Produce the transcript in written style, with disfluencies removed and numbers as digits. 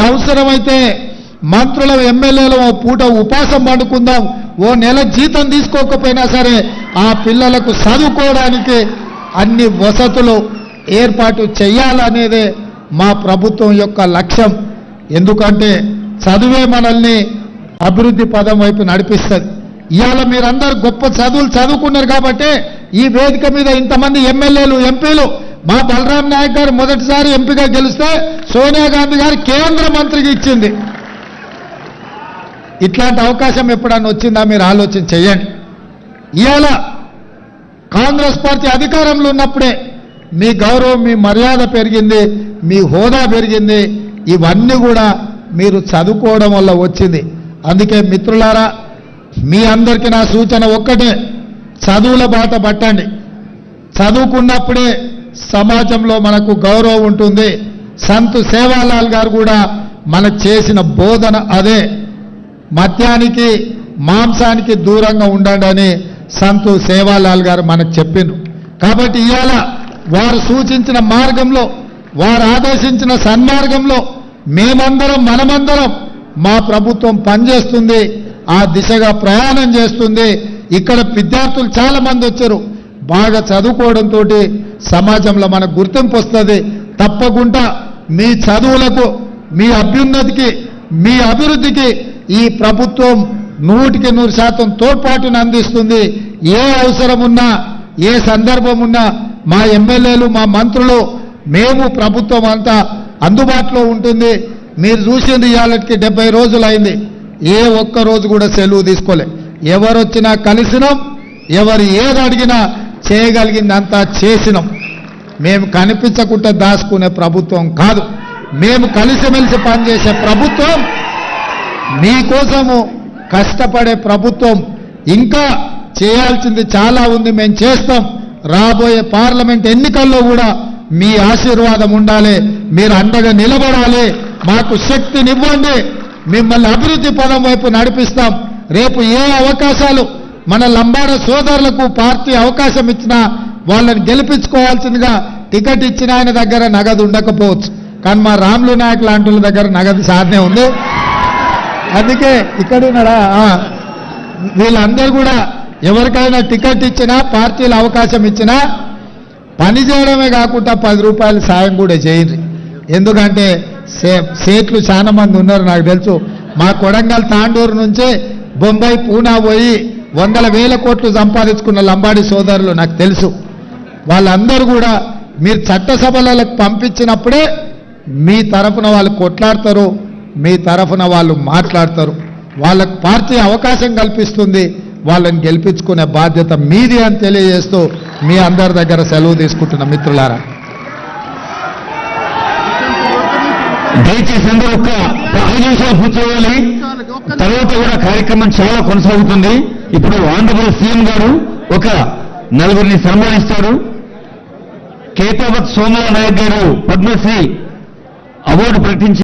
అవసరమైతే మంత్రుల ఎమ్మెల్యేల పూట ఉపాసం పండుకుందాం, ఓ నెల జీతం తీసుకోకపోయినా సరే ఆ పిల్లలకు చదువుకోవడానికి అన్ని వసతులు ఏర్పాటు చేయాలనేదే మా ప్రభుత్వం యొక్క లక్ష్యం. ఎందుకంటే చదువే మనల్ని అభివృద్ధి పదం వైపు నడిపిస్తుంది. ఇవాళ మీరందరూ గొప్ప చదువులు చదువుకున్నారు కాబట్టి ఈ వేదిక మీద ఇంతమంది ఎమ్మెల్యేలు ఎంపీలు, మా బలరాం నాయక్ గారు మొదటిసారి ఎంపీగా గెలిస్తే సోనియా గాంధీ గారు కేంద్ర మంత్రికి ఇచ్చింది. ఇట్లాంటి అవకాశం ఎప్పుడన్నా వచ్చిందా మీరు ఆలోచన చేయండి. ఇవాళ కాంగ్రెస్ పార్టీ అధికారంలో ఉన్నప్పుడే మీ గౌరవం, మీ మర్యాద పెరిగింది, మీ హోదా పెరిగింది. ఇవన్నీ కూడా మీరు చదువుకోవడం వల్ల వచ్చింది. అందుకే మిత్రులారా, మీ అందరికీ నా సూచన ఒక్కటే, చదువుల బాట పట్టండి. చదువుకున్నప్పుడే సమాజంలో మనకు గౌరవం ఉంటుంది. సంత్ సేవాలాల్ గారు కూడా మనకు చేసిన బోధన అదే, మద్యానికి మాంసానికి దూరంగా ఉండండి అని సంత్ సేవాలాల్ గారు మనకు చెప్పిండ్రు. కాబట్టి ఇవాళ వారు సూచించిన మార్గంలో, వారు ఆదేశించిన సన్మార్గంలో మేమందరం, మనమందరం, మా ప్రభుత్వం పనిచేస్తుంది, ఆ దిశగా ప్రయాణం చేస్తుంది. ఇక్కడ విద్యార్థులు చాలా మంది వచ్చారు. బాగా చదువుకోవడంతో సమాజంలో మనకు గుర్తింపు వస్తుంది. తప్పకుండా మీ చదువులకు, మీ అభ్యున్నతికి, మీ అభివృద్ధికి ఈ ప్రభుత్వం 100% తోడ్పాటును అందిస్తుంది. ఏ అవసరం ఉన్నా, ఏ సందర్భం ఉన్నా మా ఎమ్మెల్యేలు, మా మంత్రులు, మేము ప్రభుత్వం అంతా అందుబాటులో ఉంటుంది. మీరు చూసింది ఇవాళకి 70 రోజులు అయింది, ఏ ఒక్క రోజు కూడా సెలవు తీసుకోలే. ఎవరు వచ్చినా కలిసినాం, ఎవరు ఏది అడిగినా చేయగలిగిందంతా చేసినాం. మేము కనిపించకుండా దాచుకునే ప్రభుత్వం కాదు, మేము కలిసిమెలిసి పనిచేసే ప్రభుత్వం, మీకోసము కష్టపడే ప్రభుత్వం. ఇంకా చేయాల్సింది చాలా ఉంది, మేము చేస్తాం. రాబోయే పార్లమెంట్ ఎన్నికల్లో కూడా మీ ఆశీర్వాదం ఉండాలి, మీరు అండగా నిలబడాలి, మాకు శక్తినివ్వండి, మిమ్మల్ని అభివృద్ధి పదం వైపు నడిపిస్తాం. రేపు ఏ అవకాశాలు మన లంబాడ సోదరులకు పార్టీ అవకాశం ఇచ్చినా వాళ్ళని గెలిపించుకోవాల్సిందిగా టికెట్ ఇచ్చిన ఆయన దగ్గర నగదు ఉండకపోవచ్చు, కానీ మా రాములు నాయక్ లాంటి దగ్గర నగదు సాధనే ఉంది. అందుకే ఇక్కడ ఉన్నాడా, వీళ్ళందరూ కూడా ఎవరికైనా టికెట్ ఇచ్చినా, పార్టీలు అవకాశం ఇచ్చినా పని చేయడమే కాకుండా 10 రూపాయలు సాయం కూడా చేయండి. ఎందుకంటే సేట్లు చాలా మంది ఉన్నారు, నాకు తెలుసు. మా కొడంగల్, తాండూరు నుంచి బొంబాయి, పూనా పోయి 100,000 కోట్లు సంపాదించుకున్న లంబాడి సోదరులు నాకు తెలుసు. వాళ్ళందరూ కూడా మీరు చట్టసభలకు పంపించినప్పుడే మీ తరఫున వాళ్ళు కొట్లాడతారు, మీ తరఫున వాళ్ళు మాట్లాడతారు. వాళ్ళకు పార్టీ అవకాశం కల్పిస్తుంది, వాళ్ళని గెలిపించుకునే బాధ్యత మీది అని తెలియజేస్తూ మీ అందరి దగ్గర సెలవు తీసుకుంటున్న మిత్రులారా. దయచేసి అందరూ ఒక 5 నిమిషాలు కూర్చోవాలి, తర్వాత కూడా కార్యక్రమం చాలా కొనసాగుతుంది. ఇప్పుడు ఆంధ్రప్రదేశ్ సీఎం గారు ఒక 4 సన్మానిస్తారు. కేతావత్ సోమనాయక్ గారు పద్మశ్రీ అవార్డు ప్రకటించి